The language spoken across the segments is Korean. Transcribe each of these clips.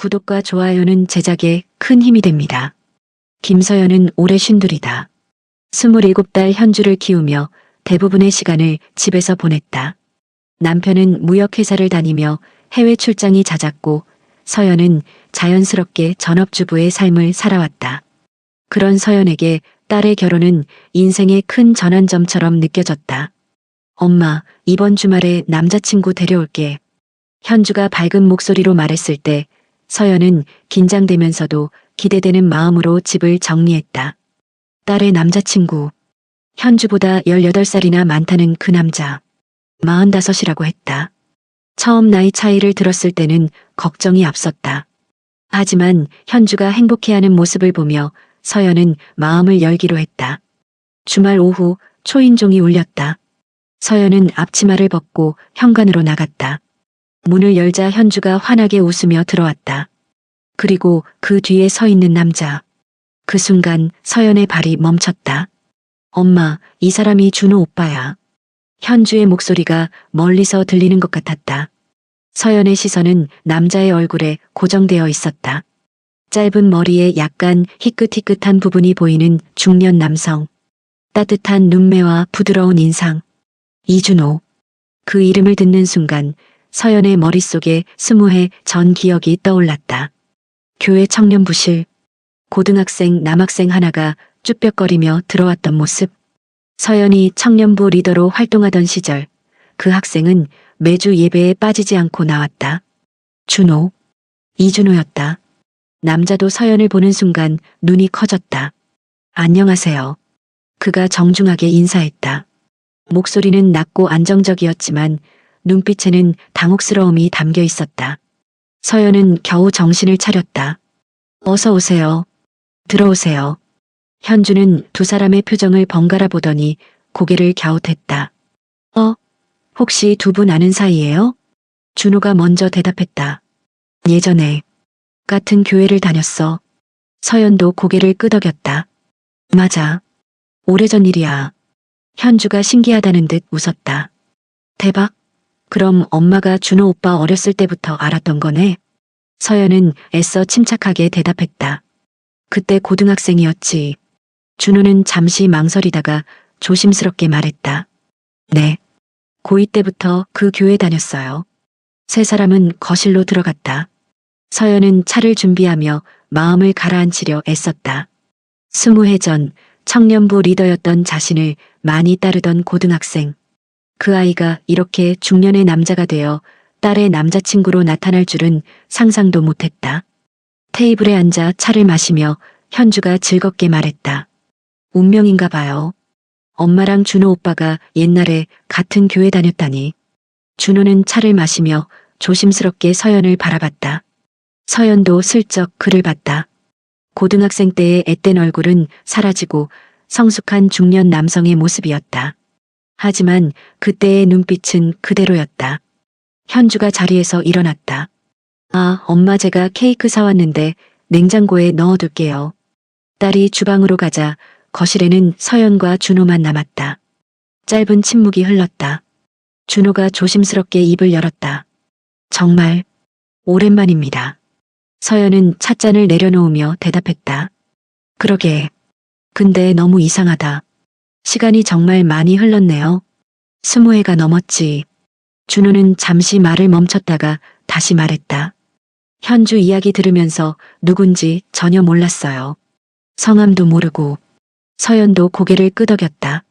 구독과 좋아요는 제작에 큰 힘이 됩니다. 김서연은 올해 52이다. 27달 현주를 키우며 대부분의 시간을 집에서 보냈다. 남편은 무역회사를 다니며 해외 출장이 잦았고 서연은 자연스럽게 전업주부의 삶을 살아왔다. 그런 서연에게 딸의 결혼은 인생의 큰 전환점처럼 느껴졌다. 엄마, 이번 주말에 남자친구 데려올게. 현주가 밝은 목소리로 말했을 때 서연은 긴장되면서도 기대되는 마음으로 집을 정리했다. 딸의 남자친구. 현주보다 18살이나 많다는 그 남자. 45이라고 했다. 처음 나이 차이를 들었을 때는 걱정이 앞섰다. 하지만 현주가 행복해하는 모습을 보며 서연은 마음을 열기로 했다. 주말 오후 초인종이 울렸다. 서연은 앞치마를 벗고 현관으로 나갔다. 문을 열자 현주가 환하게 웃으며 들어왔다. 그리고 그 뒤에 서 있는 남자. 그 순간 서연의 발이 멈췄다. 엄마, 이 사람이 준호 오빠야. 현주의 목소리가 멀리서 들리는 것 같았다. 서연의 시선은 남자의 얼굴에 고정되어 있었다. 짧은 머리에 약간 희끗희끗한 부분이 보이는 중년 남성. 따뜻한 눈매와 부드러운 인상. 이준호. 그 이름을 듣는 순간 서연의 머릿속에 20해 전 기억이 떠올랐다. 교회 청년부실. 고등학생 남학생 하나가 쭈뼛거리며 들어왔던 모습. 서연이 청년부 리더로 활동하던 시절 그 학생은 매주 예배에 빠지지 않고 나왔다. 준호. 이준호였다. 남자도 서연을 보는 순간 눈이 커졌다. 안녕하세요. 그가 정중하게 인사했다. 목소리는 낮고 안정적이었지만 눈빛에는 당혹스러움이 담겨 있었다. 서연은 겨우 정신을 차렸다. 어서 오세요. 들어오세요. 현주는 두 사람의 표정을 번갈아 보더니 고개를 갸웃했다. 혹시 두 분 아는 사이예요? 준호가 먼저 대답했다. 예전에 같은 교회를 다녔어. 서연도 고개를 끄덕였다. 맞아. 오래전 일이야. 현주가 신기하다는 듯 웃었다. 대박. 그럼 엄마가 준호 오빠 어렸을 때부터 알았던 거네? 서연은 애써 침착하게 대답했다. 그때 고등학생이었지. 준호는 잠시 망설이다가 조심스럽게 말했다. 네. 고2 때부터 그 교회 다녔어요. 세 사람은 거실로 들어갔다. 서연은 차를 준비하며 마음을 가라앉히려 애썼다. 20해 전 청년부 리더였던 자신을 많이 따르던 고등학생. 그 아이가 이렇게 중년의 남자가 되어 딸의 남자친구로 나타날 줄은 상상도 못했다. 테이블에 앉아 차를 마시며 현주가 즐겁게 말했다. 운명인가 봐요. 엄마랑 준호 오빠가 옛날에 같은 교회 다녔다니. 준호는 차를 마시며 조심스럽게 서연을 바라봤다. 서연도 슬쩍 그를 봤다. 고등학생 때의 앳된 얼굴은 사라지고 성숙한 중년 남성의 모습이었다. 하지만 그때의 눈빛은 그대로였다. 현주가 자리에서 일어났다. 아, 엄마 제가 케이크 사왔는데 냉장고에 넣어둘게요. 딸이 주방으로 가자 거실에는 서연과 준호만 남았다. 짧은 침묵이 흘렀다. 준호가 조심스럽게 입을 열었다. 정말 오랜만입니다. 서연은 찻잔을 내려놓으며 대답했다. 그러게. 근데 너무 이상하다. 시간이 정말 많이 흘렀네요. 20해가 넘었지. 준호는 잠시 말을 멈췄다가 다시 말했다. 현주 이야기 들으면서 누군지 전혀 몰랐어요. 성함도 모르고. 서연도 고개를 끄덕였다.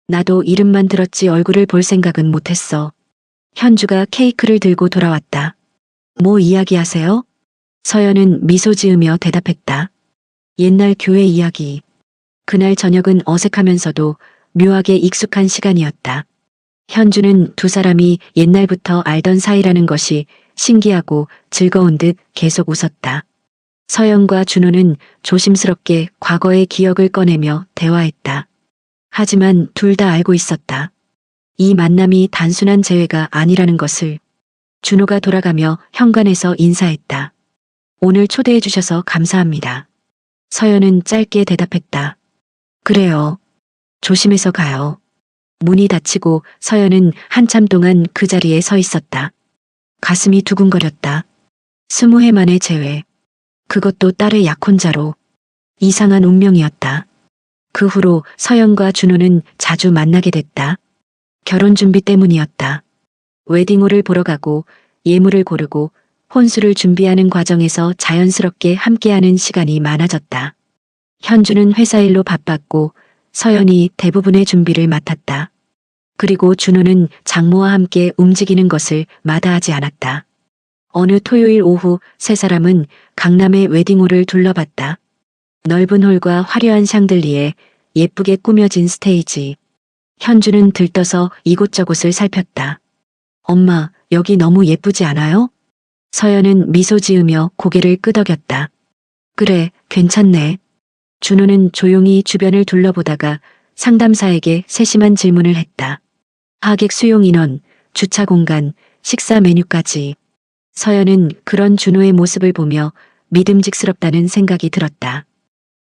나도 이름만 들었지 얼굴을 볼 생각은 못했어. 현주가 케이크를 들고 돌아왔다. 뭐 이야기하세요? 서연은 미소 지으며 대답했다. 옛날 교회 이야기. 그날 저녁은 어색하면서도 묘하게 익숙한 시간이었다. 현주는 두 사람이 옛날부터 알던 사이라는 것이 신기하고 즐거운 듯 계속 웃었다. 서연과 준호는 조심스럽게 과거의 기억을 꺼내며 대화했다. 하지만 둘 다 알고 있었다. 이 만남이 단순한 재회가 아니라는 것을. 준호가 돌아가며 현관에서 인사했다. 오늘 초대해 주셔서 감사합니다. 서연은 짧게 대답했다. 그래요. 조심해서 가요. 문이 닫히고 서연은 한참 동안 그 자리에 서 있었다. 가슴이 두근거렸다. 20해 만에 재회. 그것도 딸의 약혼자로. 이상한 운명이었다. 그 후로 서연과 준호는 자주 만나게 됐다. 결혼 준비 때문이었다. 웨딩홀을 보러 가고 예물을 고르고 혼수를 준비하는 과정에서 자연스럽게 함께하는 시간이 많아졌다. 현주는 회사 일로 바빴고 서연이 대부분의 준비를 맡았다. 그리고 준호는 장모와 함께 움직이는 것을 마다하지 않았다. 어느 토요일 오후 세 사람은 강남의 웨딩홀을 둘러봤다. 넓은 홀과 화려한 샹들리에 예쁘게 꾸며진 스테이지. 현주는 들떠서 이곳저곳을 살폈다. 엄마, 여기 너무 예쁘지 않아요? 서연은 미소 지으며 고개를 끄덕였다. 그래, 괜찮네. 준호는 조용히 주변을 둘러보다가 상담사에게 세심한 질문을 했다. 하객 수용 인원, 주차 공간, 식사 메뉴까지. 서연은 그런 준호의 모습을 보며 믿음직스럽다는 생각이 들었다.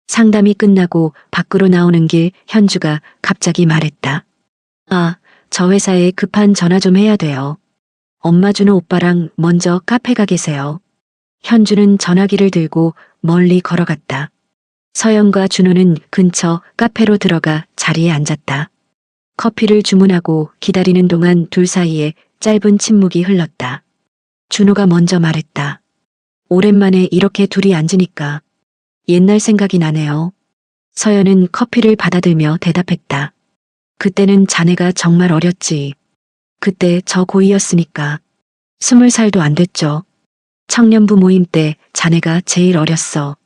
상담이 끝나고 밖으로 나오는 길 현주가 갑자기 말했다. 아, 저 회사에 급한 전화 좀 해야 돼요. 엄마 준호 오빠랑 먼저 카페 가 계세요. 현주는 전화기를 들고 멀리 걸어갔다. 서연과 준호는 근처 카페로 들어가 자리에 앉았다. 커피를 주문하고 기다리는 동안 둘 사이에 짧은 침묵이 흘렀다. 준호가 먼저 말했다. 오랜만에 이렇게 둘이 앉으니까 옛날 생각이 나네요. 서연은 커피를 받아들며 대답했다. 그때는 자네가 정말 어렸지. 그때 저 고2였으니까. 20살도 안 됐죠. 청년부 모임 때 자네가 제일 어렸어.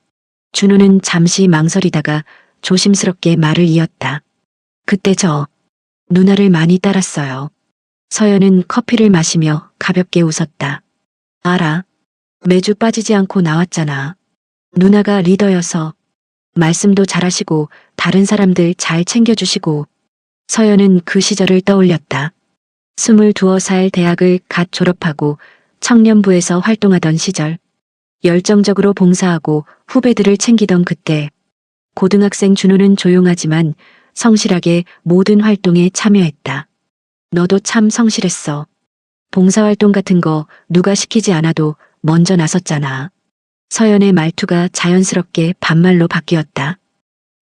준호는 잠시 망설이다가 조심스럽게 말을 이었다. 그때 저 누나를 많이 따랐어요. 서연은 커피를 마시며 가볍게 웃었다. 알아. 매주 빠지지 않고 나왔잖아. 누나가 리더여서 말씀도 잘하시고 다른 사람들 잘 챙겨주시고. 서연은 그 시절을 떠올렸다. 22살 대학을 갓 졸업하고 청년부에서 활동하던 시절. 열정적으로 봉사하고 후배들을 챙기던 그때. 고등학생 준호는 조용하지만 성실하게 모든 활동에 참여했다. 너도 참 성실했어. 봉사활동 같은 거 누가 시키지 않아도 먼저 나섰잖아. 서연의 말투가 자연스럽게 반말로 바뀌었다.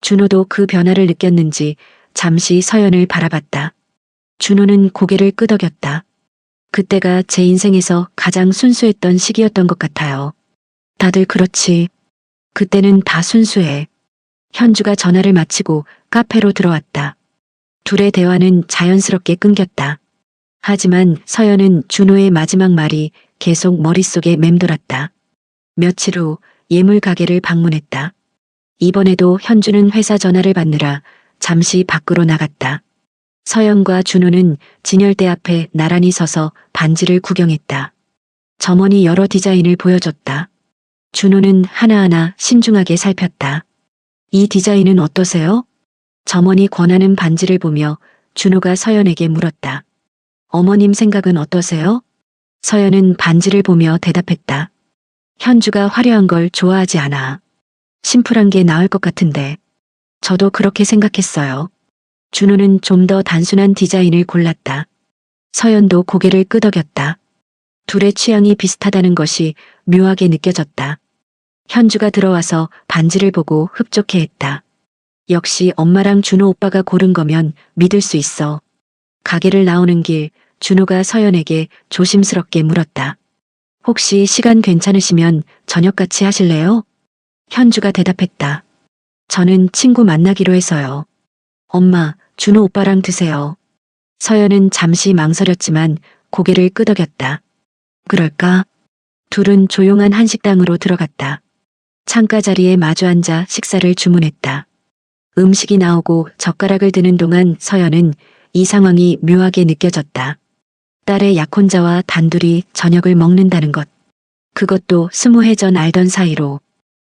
준호도 그 변화를 느꼈는지 잠시 서연을 바라봤다. 준호는 고개를 끄덕였다. 그때가 제 인생에서 가장 순수했던 시기였던 것 같아요. 다들 그렇지. 그때는 다 순수해. 현주가 전화를 마치고 카페로 들어왔다. 둘의 대화는 자연스럽게 끊겼다. 하지만 서연은 준호의 마지막 말이 계속 머릿속에 맴돌았다. 며칠 후 예물 가게를 방문했다. 이번에도 현주는 회사 전화를 받느라 잠시 밖으로 나갔다. 서연과 준호는 진열대 앞에 나란히 서서 반지를 구경했다. 점원이 여러 디자인을 보여줬다. 준호는 하나하나 신중하게 살폈다. 이 디자인은 어떠세요? 점원이 권하는 반지를 보며 준호가 서연에게 물었다. 어머님 생각은 어떠세요? 서연은 반지를 보며 대답했다. 현주가 화려한 걸 좋아하지 않아. 심플한 게 나을 것 같은데. 저도 그렇게 생각했어요. 준호는 좀 더 단순한 디자인을 골랐다. 서연도 고개를 끄덕였다. 둘의 취향이 비슷하다는 것이 묘하게 느껴졌다. 현주가 들어와서 반지를 보고 흡족해했다. 역시 엄마랑 준호 오빠가 고른 거면 믿을 수 있어. 가게를 나오는 길 준호가 서연에게 조심스럽게 물었다. 혹시 시간 괜찮으시면 저녁 같이 하실래요? 현주가 대답했다. 저는 친구 만나기로 해서요. 엄마, 준호 오빠랑 드세요. 서연은 잠시 망설였지만 고개를 끄덕였다. 그럴까? 둘은 조용한 한식당으로 들어갔다. 창가 자리에 마주 앉아 식사를 주문했다. 음식이 나오고 젓가락을 드는 동안 서연은 이 상황이 묘하게 느껴졌다. 딸의 약혼자와 단둘이 저녁을 먹는다는 것. 그것도 20해 전 알던 사이로.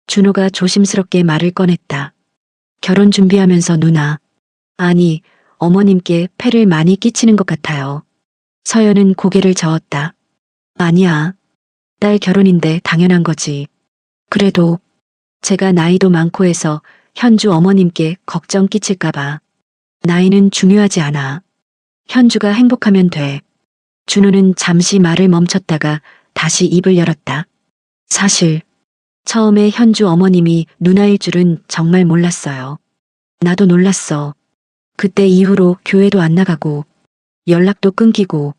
준호가 조심스럽게 말을 꺼냈다. 결혼 준비하면서 누나. 아니, 어머님께 폐를 많이 끼치는 것 같아요. 서연은 고개를 저었다. 아니야. 딸 결혼인데 당연한 거지. 그래도 제가 나이도 많고 해서 현주 어머님께 걱정 끼칠까봐. 나이는 중요하지 않아. 현주가 행복하면 돼. 준호는 잠시 말을 멈췄다가 다시 입을 열었다. 사실 처음에 현주 어머님이 누나일 줄은 정말 몰랐어요. 나도 놀랐어. 그때 이후로 교회도 안 나가고 연락도 끊기고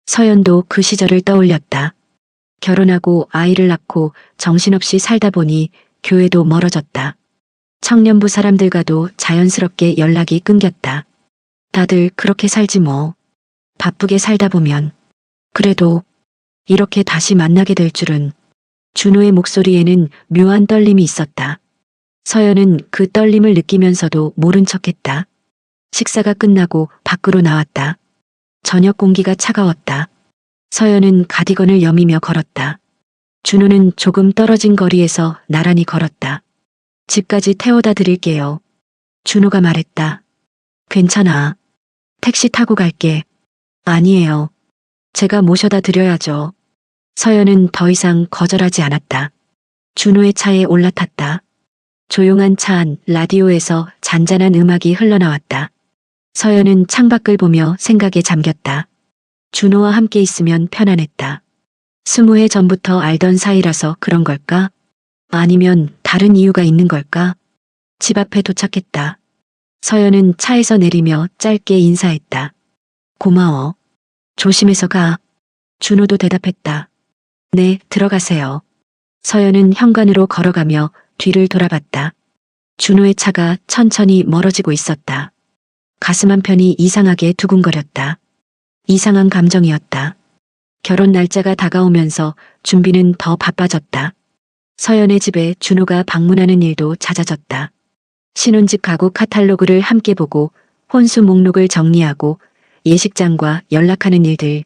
서연도 그 시절을 떠올렸다. 결혼하고 아이를 낳고 정신없이 살다 보니 교회도 멀어졌다. 청년부 사람들과도 자연스럽게 연락이 끊겼다. 다들 그렇게 살지 뭐. 바쁘게 살다 보면. 그래도 이렇게 다시 만나게 될 줄은. 준호의 목소리에는 묘한 떨림이 있었다. 서연은 그 떨림을 느끼면서도 모른 척했다. 식사가 끝나고 밖으로 나왔다. 저녁 공기가 차가웠다. 서연은 가디건을 여미며 걸었다. 준호는 조금 떨어진 거리에서 나란히 걸었다. 집까지 태워다 드릴게요. 준호가 말했다. 괜찮아. 택시 타고 갈게. 아니에요. 제가 모셔다 드려야죠. 서연은 더 이상 거절하지 않았다. 준호의 차에 올라탔다. 조용한 차 안 라디오에서 잔잔한 음악이 흘러나왔다. 서연은 창밖을 보며 생각에 잠겼다. 준호와 함께 있으면 편안했다. 20해 전부터 알던 사이라서 그런 걸까? 아니면 다른 이유가 있는 걸까? 집 앞에 도착했다. 서연은 차에서 내리며 짧게 인사했다. 고마워. 조심해서 가. 준호도 대답했다. 네, 들어가세요. 서연은 현관으로 걸어가며 뒤를 돌아봤다. 준호의 차가 천천히 멀어지고 있었다. 가슴 한편이 이상하게 두근거렸다. 이상한 감정이었다. 결혼 날짜가 다가오면서 준비는 더 바빠졌다. 서연의 집에 준호가 방문하는 일도 잦아졌다. 신혼집 가구 카탈로그를 함께 보고 혼수 목록을 정리하고 예식장과 연락하는 일들.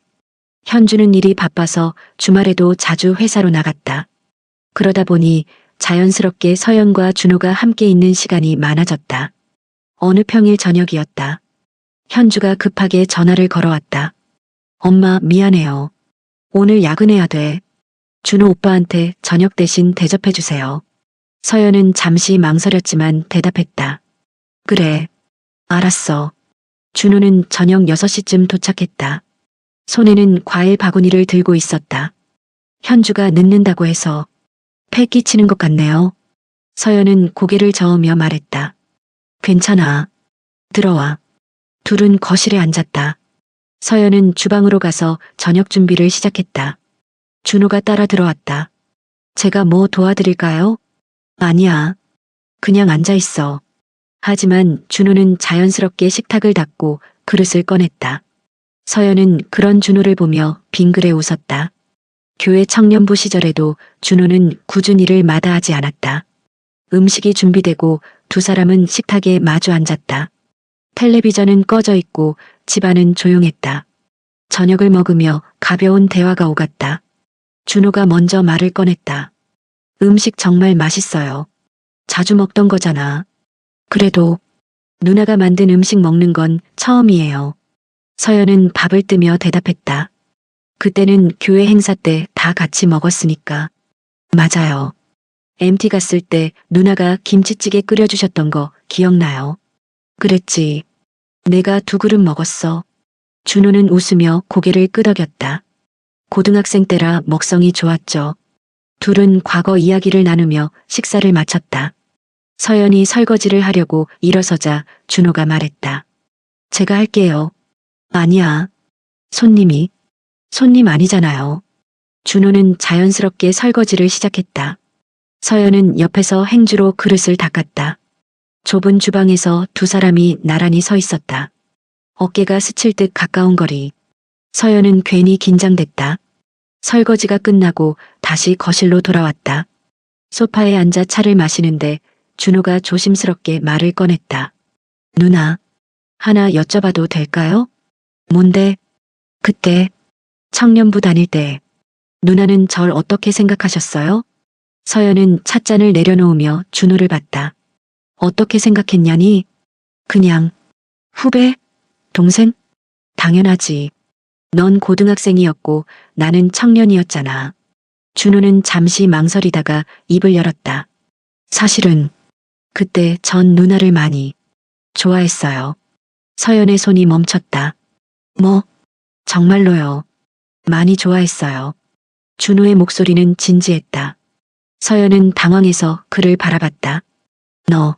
현주는 일이 바빠서 주말에도 자주 회사로 나갔다. 그러다 보니 자연스럽게 서연과 준호가 함께 있는 시간이 많아졌다. 어느 평일 저녁이었다. 현주가 급하게 전화를 걸어왔다. 엄마, 미안해요. 오늘 야근해야 돼. 준호 오빠한테 저녁 대신 대접해주세요. 서연은 잠시 망설였지만 대답했다. 그래. 알았어. 준호는 저녁 6시쯤 도착했다. 손에는 과일 바구니를 들고 있었다. 현주가 늦는다고 해서 패 끼치는 것 같네요. 서연은 고개를 저으며 말했다. 괜찮아. 들어와. 둘은 거실에 앉았다. 서연은 주방으로 가서 저녁 준비를 시작했다. 준호가 따라 들어왔다. 제가 뭐 도와드릴까요? 아니야. 그냥 앉아 있어. 하지만 준호는 자연스럽게 식탁을 닦고 그릇을 꺼냈다. 서연은 그런 준호를 보며 빙그레 웃었다. 교회 청년부 시절에도 준호는 꾸준히 일을 마다하지 않았다. 음식이 준비되고 두 사람은 식탁에 마주 앉았다. 텔레비전은 꺼져 있고 집안은 조용했다. 저녁을 먹으며 가벼운 대화가 오갔다. 준호가 먼저 말을 꺼냈다. 음식 정말 맛있어요. 자주 먹던 거잖아. 그래도 누나가 만든 음식 먹는 건 처음이에요. 서연은 밥을 뜨며 대답했다. 그때는 교회 행사 때 다 같이 먹었으니까. 맞아요. MT 갔을 때 누나가 김치찌개 끓여주셨던 거 기억나요? 그랬지. 내가 2그릇 먹었어. 준호는 웃으며 고개를 끄덕였다. 고등학생 때라 먹성이 좋았죠. 둘은 과거 이야기를 나누며 식사를 마쳤다. 서연이 설거지를 하려고 일어서자 준호가 말했다. 제가 할게요. 아니야. 손님 아니잖아요. 준호는 자연스럽게 설거지를 시작했다. 서연은 옆에서 행주로 그릇을 닦았다. 좁은 주방에서 두 사람이 나란히 서 있었다. 어깨가 스칠 듯 가까운 거리. 서연은 괜히 긴장됐다. 설거지가 끝나고 다시 거실로 돌아왔다. 소파에 앉아 차를 마시는데 준호가 조심스럽게 말을 꺼냈다. 누나, 하나 여쭤봐도 될까요? 뭔데? 그때 청년부 다닐 때 누나는 절 어떻게 생각하셨어요? 서연은 찻잔을 내려놓으며 준호를 봤다. 어떻게 생각했냐니? 그냥 후배? 동생? 당연하지. 넌 고등학생이었고 나는 청년이었잖아. 준호는 잠시 망설이다가 입을 열었다. 사실은 그때 전 누나를 많이 좋아했어요. 서연의 손이 멈췄다. 뭐? 정말로요. 많이 좋아했어요. 준호의 목소리는 진지했다. 서연은 당황해서 그를 바라봤다. 너,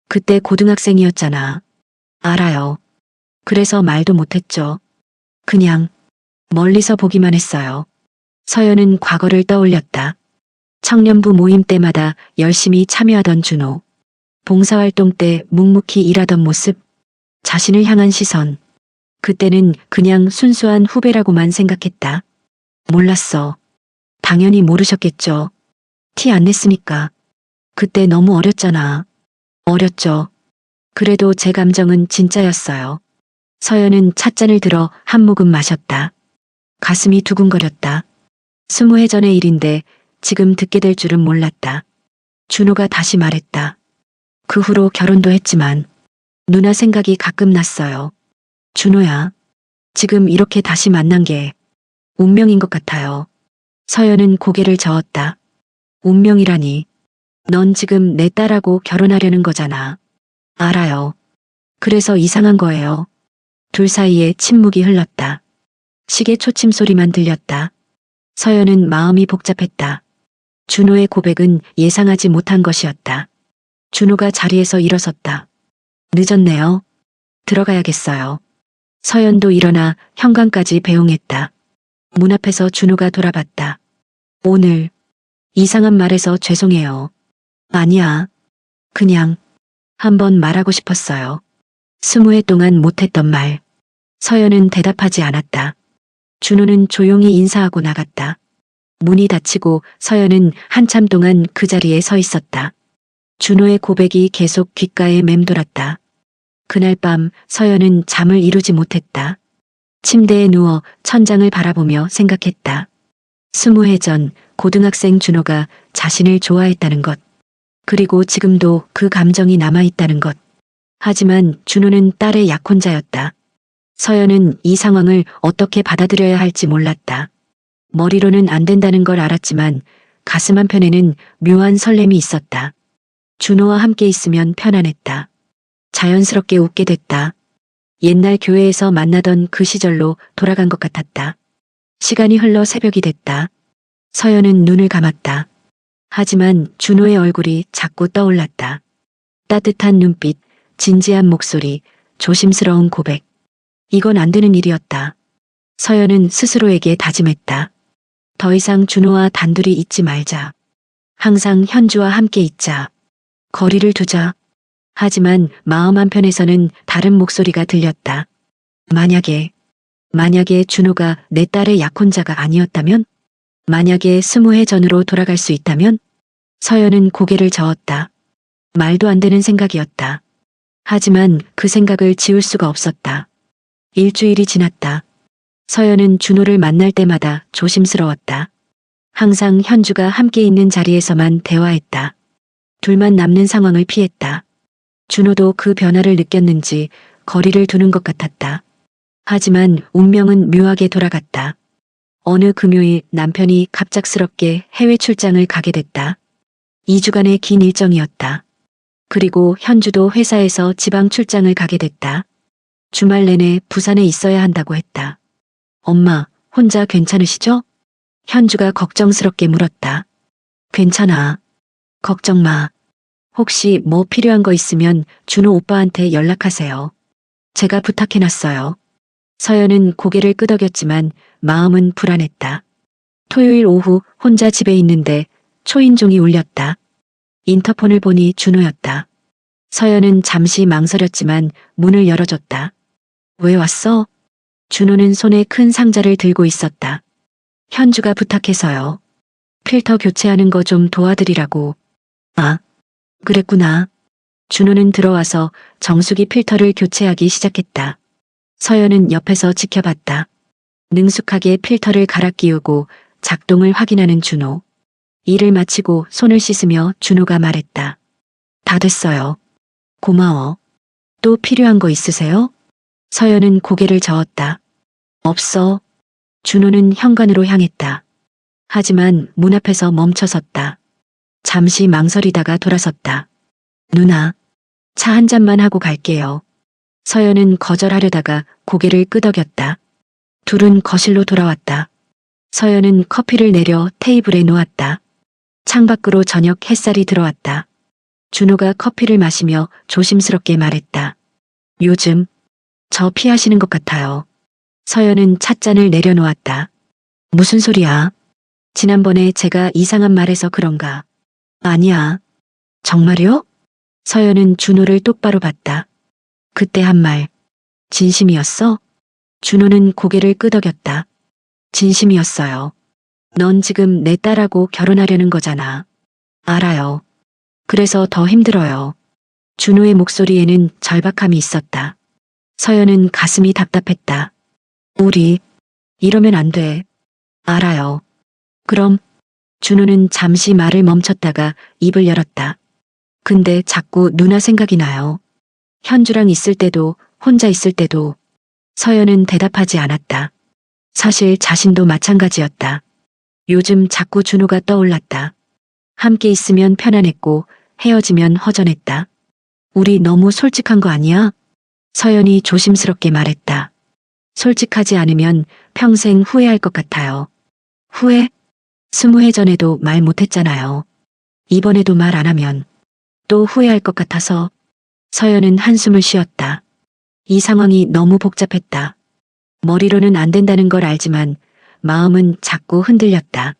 그때 고등학생이었잖아. 알아요. 그래서 말도 못했죠. 그냥 멀리서 보기만 했어요. 서연은 과거를 떠올렸다. 청년부 모임 때마다 열심히 참여하던 준호. 봉사활동 때 묵묵히 일하던 모습. 자신을 향한 시선. 그때는 그냥 순수한 후배라고만 생각했다. 몰랐어. 당연히 모르셨겠죠. 티 안 냈으니까. 그때 너무 어렸잖아. 어렸죠. 그래도 제 감정은 진짜였어요. 서연은 찻잔을 들어 한 모금 마셨다. 가슴이 두근거렸다. 20해 전의 일인데 지금 듣게 될 줄은 몰랐다. 준호가 다시 말했다. 그 후로 결혼도 했지만 누나 생각이 가끔 났어요. 준호야, 지금 이렇게 다시 만난 게 운명인 것 같아요. 서연은 고개를 저었다. 운명이라니. 넌 지금 내 딸하고 결혼하려는 거잖아. 알아요. 그래서 이상한 거예요. 둘 사이에 침묵이 흘렀다. 시계 초침 소리만 들렸다. 서연은 마음이 복잡했다. 준호의 고백은 예상하지 못한 것이었다. 준호가 자리에서 일어섰다. 늦었네요. 들어가야겠어요. 서연도 일어나 현관까지 배웅했다. 문 앞에서 준호가 돌아봤다. 오늘 이상한 말해서 죄송해요. 아니야. 그냥 한번 말하고 싶었어요. 20해 동안 못했던 말. 서연은 대답하지 않았다. 준호는 조용히 인사하고 나갔다. 문이 닫히고 서연은 한참 동안 그 자리에 서 있었다. 준호의 고백이 계속 귓가에 맴돌았다. 그날 밤 서연은 잠을 이루지 못했다. 침대에 누워 천장을 바라보며 생각했다. 20해 전 고등학생 준호가 자신을 좋아했다는 것. 그리고 지금도 그 감정이 남아있다는 것. 하지만 준호는 딸의 약혼자였다. 서연은 이 상황을 어떻게 받아들여야 할지 몰랐다. 머리로는 안 된다는 걸 알았지만 가슴 한편에는 묘한 설렘이 있었다. 준호와 함께 있으면 편안했다. 자연스럽게 웃게 됐다. 옛날 교회에서 만나던 그 시절로 돌아간 것 같았다. 시간이 흘러 새벽이 됐다. 서연은 눈을 감았다. 하지만 준호의 얼굴이 자꾸 떠올랐다. 따뜻한 눈빛, 진지한 목소리, 조심스러운 고백. 이건 안 되는 일이었다. 서연은 스스로에게 다짐했다. 더 이상 준호와 단둘이 있지 말자. 항상 현주와 함께 있자. 거리를 두자. 하지만 마음 한편에서는 다른 목소리가 들렸다. 만약에 준호가 내 딸의 약혼자가 아니었다면? 만약에 20해 전으로 돌아갈 수 있다면? 서연은 고개를 저었다. 말도 안 되는 생각이었다. 하지만 그 생각을 지울 수가 없었다. 일주일이 지났다. 서연은 준호를 만날 때마다 조심스러웠다. 항상 현주가 함께 있는 자리에서만 대화했다. 둘만 남는 상황을 피했다. 준호도 그 변화를 느꼈는지 거리를 두는 것 같았다. 하지만 운명은 묘하게 돌아갔다. 어느 금요일 남편이 갑작스럽게 해외 출장을 가게 됐다. 2주간의 긴 일정이었다. 그리고 현주도 회사에서 지방 출장을 가게 됐다. 주말 내내 부산에 있어야 한다고 했다. 엄마, 혼자 괜찮으시죠? 현주가 걱정스럽게 물었다. 괜찮아. 걱정 마. 혹시 뭐 필요한 거 있으면 준호 오빠한테 연락하세요. 제가 부탁해놨어요. 서연은 고개를 끄덕였지만 마음은 불안했다. 토요일 오후 혼자 집에 있는데 초인종이 울렸다. 인터폰을 보니 준호였다. 서연은 잠시 망설였지만 문을 열어줬다. 왜 왔어? 준호는 손에 큰 상자를 들고 있었다. 현주가 부탁해서요. 필터 교체하는 거 좀 도와드리라고. 아, 그랬구나. 준호는 들어와서 정수기 필터를 교체하기 시작했다. 서연은 옆에서 지켜봤다. 능숙하게 필터를 갈아 끼우고 작동을 확인하는 준호. 일을 마치고 손을 씻으며 준호가 말했다. 다 됐어요. 고마워. 또 필요한 거 있으세요? 서연은 고개를 저었다. 없어. 준호는 현관으로 향했다. 하지만 문 앞에서 멈춰섰다. 잠시 망설이다가 돌아섰다. 누나, 차 한 잔만 하고 갈게요. 서연은 거절하려다가 고개를 끄덕였다. 둘은 거실로 돌아왔다. 서연은 커피를 내려 테이블에 놓았다. 창밖으로 저녁 햇살이 들어왔다. 준호가 커피를 마시며 조심스럽게 말했다. 요즘 저 피하시는 것 같아요. 서연은 찻잔을 내려놓았다. 무슨 소리야? 지난번에 제가 이상한 말해서 그런가? 아니야. 정말요? 서연은 준호를 똑바로 봤다. 그때 한 말, 진심이었어? 준호는 고개를 끄덕였다. 진심이었어요. 넌 지금 내 딸하고 결혼하려는 거잖아. 알아요. 그래서 더 힘들어요. 준호의 목소리에는 절박함이 있었다. 서연은 가슴이 답답했다. 우리, 이러면 안 돼. 알아요. 그럼, 준호는 잠시 말을 멈췄다가 입을 열었다. 근데 자꾸 누나 생각이 나요. 현주랑 있을 때도, 혼자 있을 때도. 서연은 대답하지 않았다. 사실 자신도 마찬가지였다. 요즘 자꾸 준호가 떠올랐다. 함께 있으면 편안했고 헤어지면 허전했다. 우리 너무 솔직한 거 아니야? 서연이 조심스럽게 말했다. 솔직하지 않으면 평생 후회할 것 같아요. 후회? 20회 전에도 말 못했잖아요. 이번에도 말 안 하면 또 후회할 것 같아서. 서연은 한숨을 쉬었다. 이 상황이 너무 복잡했다. 머리로는 안 된다는 걸 알지만 마음은 자꾸 흔들렸다.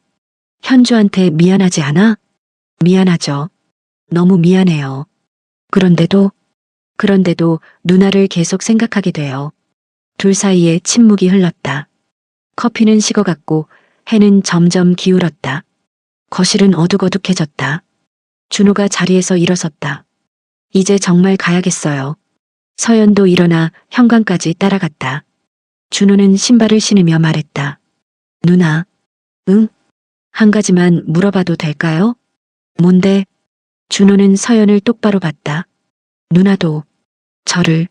현주한테 미안하지 않아? 미안하죠. 너무 미안해요. 그런데도 누나를 계속 생각하게 돼요. 둘 사이에 침묵이 흘렀다. 커피는 식어갔고 해는 점점 기울었다. 거실은 어둑어둑해졌다. 준호가 자리에서 일어섰다. 이제 정말 가야겠어요. 서연도 일어나 현관까지 따라갔다. 준호는 신발을 신으며 말했다. 누나, 응? 한 가지만 물어봐도 될까요? 뭔데? 준호는 서연을 똑바로 봤다. 누나도 저를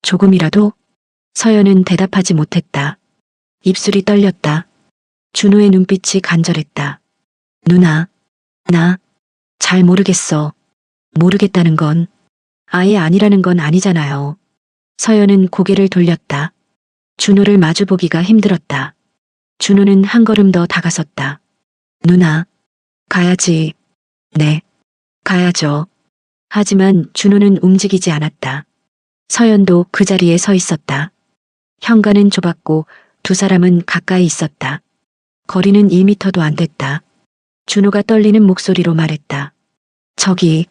조금이라도? 서연은 대답하지 못했다. 입술이 떨렸다. 준호의 눈빛이 간절했다. 누나, 나 잘 모르겠어. 모르겠다는 건 아예 아니라는 건 아니잖아요. 서연은 고개를 돌렸다. 준호를 마주보기가 힘들었다. 준호는 한 걸음 더 다가섰다. 누나, 가야지. 네, 가야죠. 하지만 준호는 움직이지 않았다. 서연도 그 자리에 서 있었다. 현관은 좁았고 두 사람은 가까이 있었다. 거리는 1미터도 안 됐다. 준호가 떨리는 목소리로 말했다. 저기,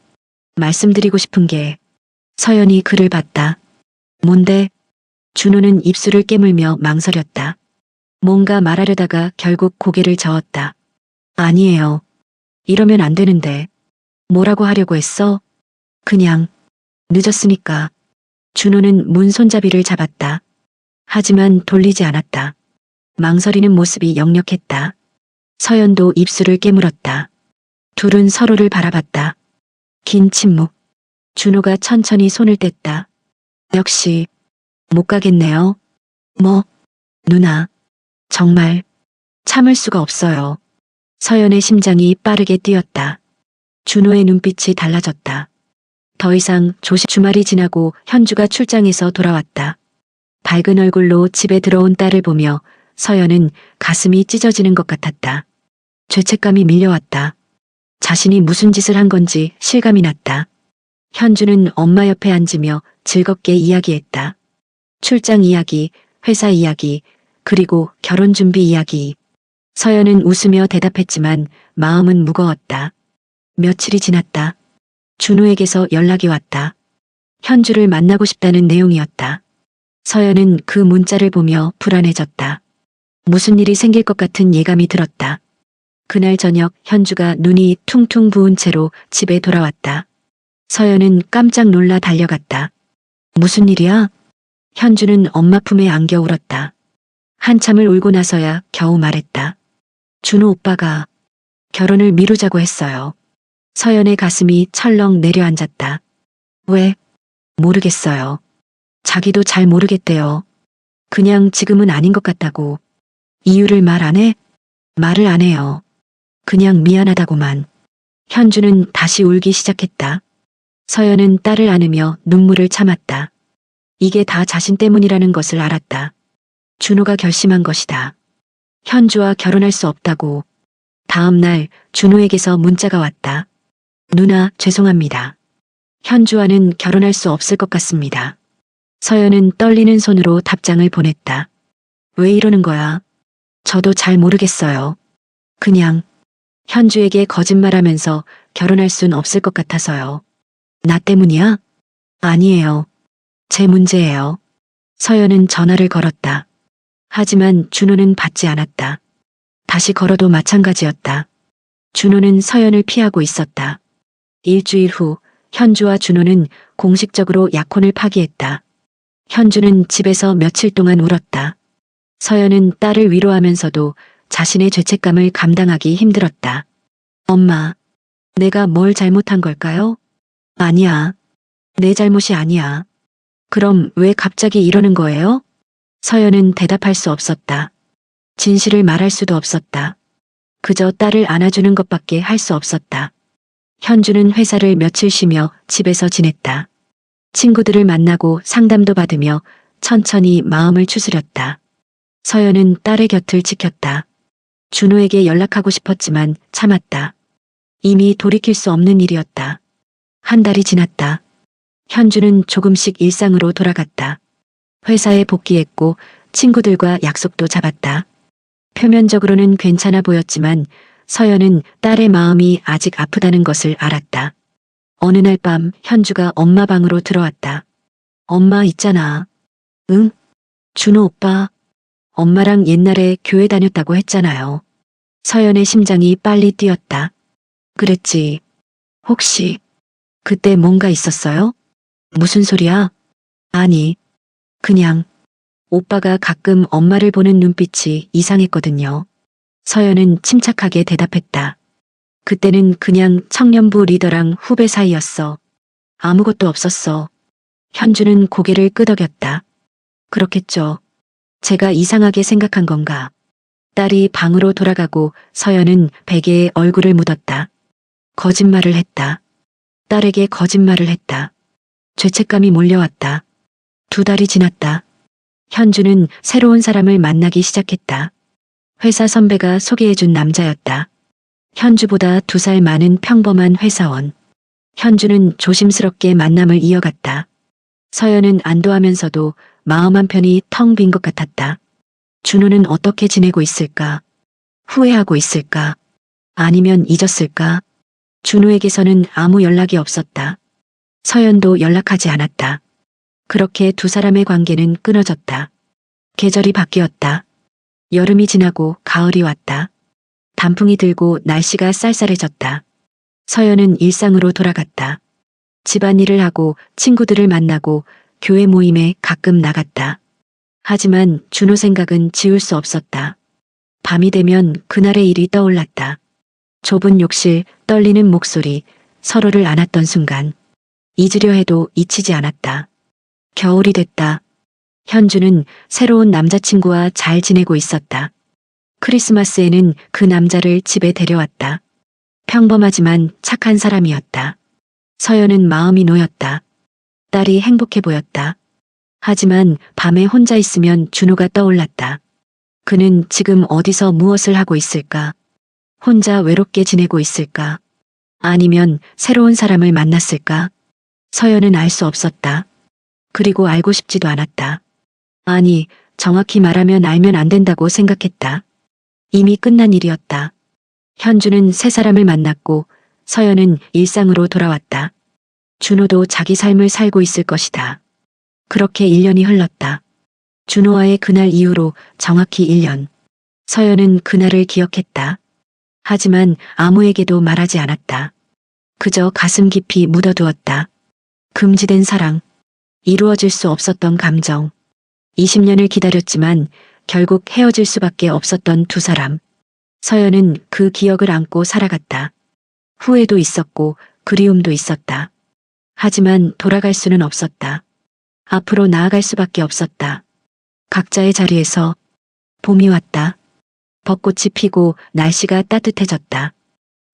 말씀드리고 싶은 게. 서연이 그를 봤다. 뭔데? 준호는 입술을 깨물며 망설였다. 뭔가 말하려다가 결국 고개를 저었다. 아니에요. 이러면 안 되는데. 뭐라고 하려고 했어? 그냥, 늦었으니까. 준호는 문 손잡이를 잡았다. 하지만 돌리지 않았다. 망설이는 모습이 역력했다. 서연도 입술을 깨물었다. 둘은 서로를 바라봤다. 긴 침묵. 준호가 천천히 손을 뗐다. 역시 못 가겠네요. 뭐? 누나. 정말 참을 수가 없어요. 서연의 심장이 빠르게 뛰었다. 준호의 눈빛이 달라졌다. 더 이상 주말이 지나고 현주가 출장에서 돌아왔다. 밝은 얼굴로 집에 들어온 딸을 보며 서연은 가슴이 찢어지는 것 같았다. 죄책감이 밀려왔다. 자신이 무슨 짓을 한 건지 실감이 났다. 현주는 엄마 옆에 앉으며 즐겁게 이야기했다. 출장 이야기, 회사 이야기, 그리고 결혼 준비 이야기. 서연은 웃으며 대답했지만 마음은 무거웠다. 며칠이 지났다. 준호에게서 연락이 왔다. 현주를 만나고 싶다는 내용이었다. 서연은 그 문자를 보며 불안해졌다. 무슨 일이 생길 것 같은 예감이 들었다. 그날 저녁 현주가 눈이 퉁퉁 부은 채로 집에 돌아왔다. 서연은 깜짝 놀라 달려갔다. 무슨 일이야? 현주는 엄마 품에 안겨 울었다. 한참을 울고 나서야 겨우 말했다. 준호 오빠가 결혼을 미루자고 했어요. 서연의 가슴이 철렁 내려앉았다. 왜? 모르겠어요. 자기도 잘 모르겠대요. 그냥 지금은 아닌 것 같다고. 이유를 말 안 해? 말을 안 해요. 그냥 미안하다고만. 현주는 다시 울기 시작했다. 서연은 딸을 안으며 눈물을 참았다. 이게 다 자신 때문이라는 것을 알았다. 준호가 결심한 것이다. 현주와 결혼할 수 없다고. 다음 날 준호에게서 문자가 왔다. 누나, 죄송합니다. 현주와는 결혼할 수 없을 것 같습니다. 서연은 떨리는 손으로 답장을 보냈다. 왜 이러는 거야? 저도 잘 모르겠어요. 그냥 현주에게 거짓말하면서 결혼할 순 없을 것 같아서요. 나 때문이야? 아니에요. 제 문제예요. 서연은 전화를 걸었다. 하지만 준호는 받지 않았다. 다시 걸어도 마찬가지였다. 준호는 서연을 피하고 있었다. 일주일 후 현주와 준호는 공식적으로 약혼을 파기했다. 현주는 집에서 며칠 동안 울었다. 서연은 딸을 위로하면서도 자신의 죄책감을 감당하기 힘들었다. 엄마, 내가 뭘 잘못한 걸까요? 아니야. 내 잘못이 아니야. 그럼 왜 갑자기 이러는 거예요? 서연은 대답할 수 없었다. 진실을 말할 수도 없었다. 그저 딸을 안아주는 것밖에 할 수 없었다. 현주는 회사를 며칠 쉬며 집에서 지냈다. 친구들을 만나고 상담도 받으며 천천히 마음을 추스렸다. 서연은 딸의 곁을 지켰다. 준호에게 연락하고 싶었지만 참았다. 이미 돌이킬 수 없는 일이었다. 한 달이 지났다. 현주는 조금씩 일상으로 돌아갔다. 회사에 복귀했고 친구들과 약속도 잡았다. 표면적으로는 괜찮아 보였지만 서연은 딸의 마음이 아직 아프다는 것을 알았다. 어느 날 밤 현주가 엄마 방으로 들어왔다. 엄마 있잖아. 응? 준호 오빠. 엄마랑 옛날에 교회 다녔다고 했잖아요. 서연의 심장이 빨리 뛰었다. 그랬지. 혹시 그때 뭔가 있었어요? 무슨 소리야? 아니, 그냥 오빠가 가끔 엄마를 보는 눈빛이 이상했거든요. 서연은 침착하게 대답했다. 그때는 그냥 청년부 리더랑 후배 사이였어. 아무것도 없었어. 현주는 고개를 끄덕였다. 그렇겠죠. 제가 이상하게 생각한 건가. 딸이 방으로 돌아가고 서연은 베개에 얼굴을 묻었다. 거짓말을 했다. 딸에게 거짓말을 했다. 죄책감이 몰려왔다. 2달이 지났다. 현주는 새로운 사람을 만나기 시작했다. 회사 선배가 소개해준 남자였다. 현주보다 2살 많은 평범한 회사원. 현주는 조심스럽게 만남을 이어갔다. 서연은 안도하면서도 마음 한편이 텅 빈 것 같았다. 준호는 어떻게 지내고 있을까? 후회하고 있을까? 아니면 잊었을까? 준호에게서는 아무 연락이 없었다. 서연도 연락하지 않았다. 그렇게 2사람의 관계는 끊어졌다. 계절이 바뀌었다. 여름이 지나고 가을이 왔다. 단풍이 들고 날씨가 쌀쌀해졌다. 서연은 일상으로 돌아갔다. 집안일을 하고 친구들을 만나고 교회 모임에 가끔 나갔다. 하지만 준호 생각은 지울 수 없었다. 밤이 되면 그날의 일이 떠올랐다. 좁은 욕실, 떨리는 목소리, 서로를 안았던 순간. 잊으려 해도 잊히지 않았다. 겨울이 됐다. 현주는 새로운 남자친구와 잘 지내고 있었다. 크리스마스에는 그 남자를 집에 데려왔다. 평범하지만 착한 사람이었다. 서연은 마음이 놓였다. 딸이 행복해 보였다. 하지만 밤에 혼자 있으면 준호가 떠올랐다. 그는 지금 어디서 무엇을 하고 있을까? 혼자 외롭게 지내고 있을까? 아니면 새로운 사람을 만났을까? 서연은 알 수 없었다. 그리고 알고 싶지도 않았다. 아니, 정확히 말하면 알면 안 된다고 생각했다. 이미 끝난 일이었다. 현주는 새 사람을 만났고 서연은 일상으로 돌아왔다. 준호도 자기 삶을 살고 있을 것이다. 그렇게 1년이 흘렀다. 준호와의 그날 이후로 정확히 1년. 서연은 그날을 기억했다. 하지만 아무에게도 말하지 않았다. 그저 가슴 깊이 묻어두었다. 금지된 사랑. 이루어질 수 없었던 감정. 20년을 기다렸지만 결국 헤어질 수밖에 없었던 2사람. 서연은 그 기억을 안고 살아갔다. 후회도 있었고 그리움도 있었다. 하지만 돌아갈 수는 없었다. 앞으로 나아갈 수밖에 없었다. 각자의 자리에서 봄이 왔다. 벚꽃이 피고 날씨가 따뜻해졌다.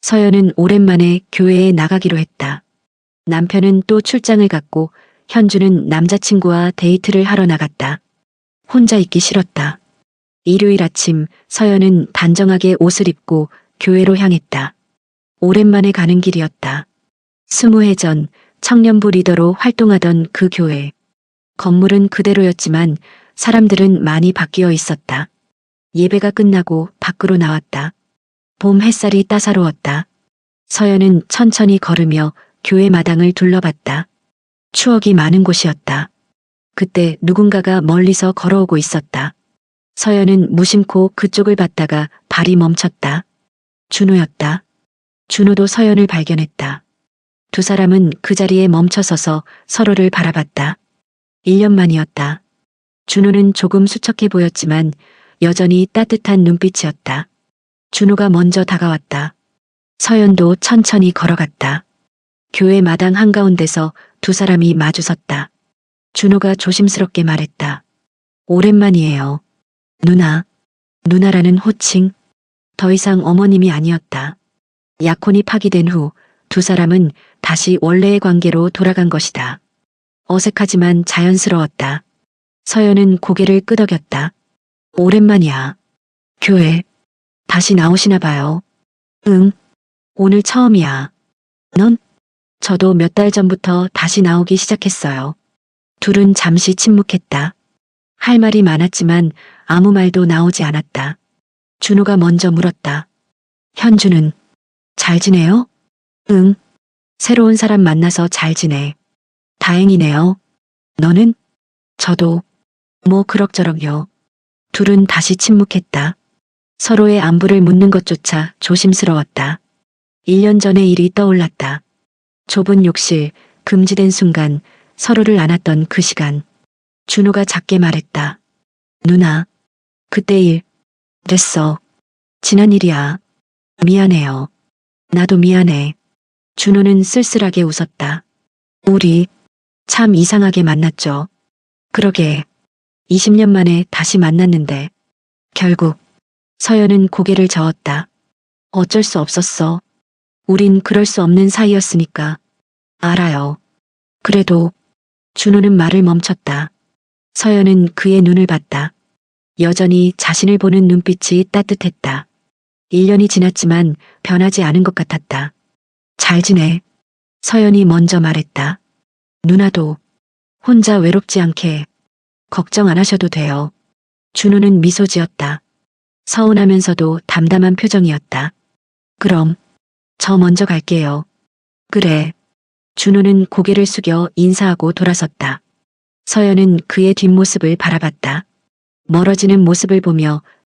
서연은 오랜만에 교회에 나가기로 했다. 남편은 또 출장을 갔고 현주는 남자친구와 데이트를 하러 나갔다. 혼자 있기 싫었다. 일요일 아침 서연은 단정하게 옷을 입고 교회로 향했다. 오랜만에 가는 길이었다. 20해 전 청년부 리더로 활동하던 그 교회. 건물은 그대로였지만 사람들은 많이 바뀌어 있었다. 예배가 끝나고 밖으로 나왔다. 봄 햇살이 따사로웠다. 서연은 천천히 걸으며 교회 마당을 둘러봤다. 추억이 많은 곳이었다. 그때 누군가가 멀리서 걸어오고 있었다. 서연은 무심코 그쪽을 봤다가 발이 멈췄다. 준호였다. 준호도 서연을 발견했다. 두 사람은 그 자리에 멈춰서서 서로를 바라봤다. 1년 만이었다. 준호는 조금 수척해 보였지만 여전히 따뜻한 눈빛이었다. 준호가 먼저 다가왔다. 서연도 천천히 걸어갔다. 교회 마당 한가운데서 두 사람이 마주섰다. 준호가 조심스럽게 말했다. 오랜만이에요. 누나. 누나라는 호칭. 더 이상 어머님이 아니었다. 약혼이 파기된 후 두 사람은 다시 원래의 관계로 돌아간 것이다. 어색하지만 자연스러웠다. 서연은 고개를 끄덕였다. 오랜만이야. 교회. 다시 나오시나 봐요. 응. 오늘 처음이야. 넌? 저도 몇 달 전부터 다시 나오기 시작했어요. 둘은 잠시 침묵했다. 할 말이 많았지만 아무 말도 나오지 않았다. 준호가 먼저 물었다. 현주는 잘 지내요? 응. 새로운 사람 만나서 잘 지내. 다행이네요. 너는? 저도. 뭐 그럭저럭요. 둘은 다시 침묵했다. 서로의 안부를 묻는 것조차 조심스러웠다. 1년 전의 일이 떠올랐다. 좁은 욕실, 금지된 순간, 서로를 안았던 그 시간. 준호가 작게 말했다. 누나, 그때 일, 됐어. 지난 일이야. 미안해요. 나도 미안해. 준호는 쓸쓸하게 웃었다. 우리 참 이상하게 만났죠. 그러게. 20년 만에 다시 만났는데 결국 서연은 고개를 저었다. 어쩔 수 없었어. 우린 그럴 수 없는 사이였으니까. 알아요. 그래도 준호는 말을 멈췄다. 서연은 그의 눈을 봤다. 여전히 자신을 보는 눈빛이 따뜻했다. 1년이 지났지만 변하지 않은 것 같았다. 잘 지내. 서연이 먼저 말했다. 누나도 혼자 외롭지 않게 걱정 안 하셔도 돼요. 준호는 미소 지었다. 서운하면서도 담담한 표정이었다. 그럼 저 먼저 갈게요. 그래. 준호는 고개를 숙여 인사하고 돌아섰다. 서연은 그의 뒷모습을 바라봤다. 멀어지는 모습을 보며